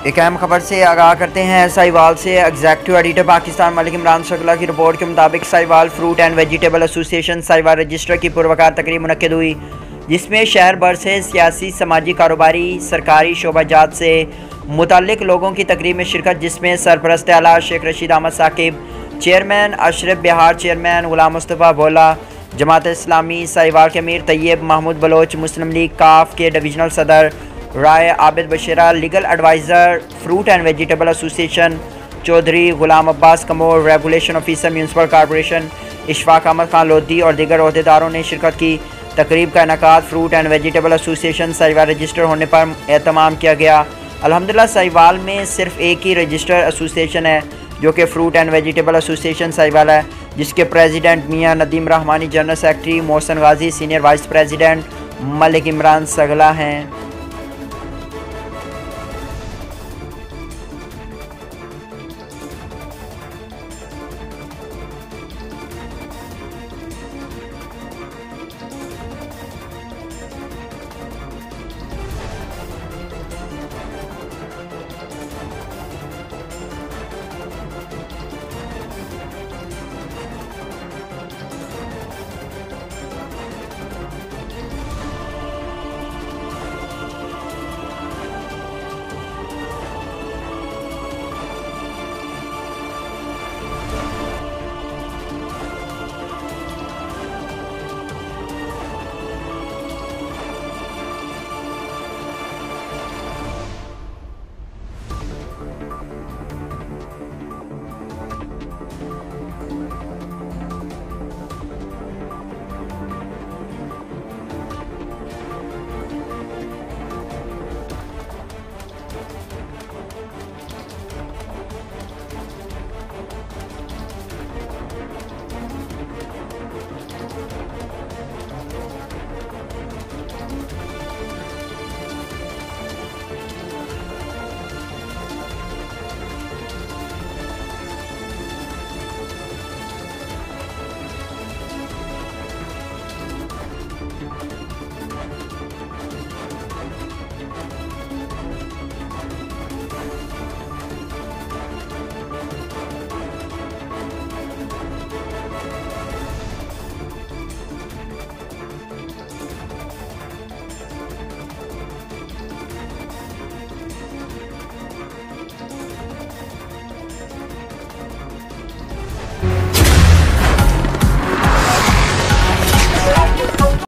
एक अहम खबर से आगाह करते हैं। साहिवाल से एग्जीक्यूटिव एडिटर पाकिस्तान मलिक इमरान सगला की रिपोर्ट के मुताबिक Sahiwal fruit and vegetable association Sahiwal register की पुरवकार तकरीब मुनक्किद हुई, जिसमें शहर भर से सियासी, समाजी, कारोबारी, सरकारी शोबाजात से मुतल्लिक लोगों की तकरीब में शिरकत, जिसमें सरपरस्त आला शेख रशीद अहमद साकिब, चेयरमैन अशरफ बिहार, चेयरमैन गुलाम मुस्तफ़ा भोला, जमात इस्लामी साहिवाल के अमीर तैयब महमूद बलोच, मुस्लिम लीग काफ के डिविजनल सदर Rai Abid Bashira, legal adviser fruit and vegetable association Chaudhry Ghulam Abbas Kamor, regulation officer municipal corporation Ishfaq Ahmed Khan Lodhi और दीगर अहदेदारों ने शिरकत की। तकरीब का इनेकाद fruit and vegetable association Sahiwal register होने पर एहतमाम किया गया। अल्हम्दुलिल्लाह साहिवाल में सिर्फ एक ही रजिस्टर एसोसिएशन है जो कि fruit and vegetable association Sahiwal है, जिसके president Mian Nadeem Rehmani, general secretary Mohsin Ghazi, senior vice president Malik Imran Sagla हैं।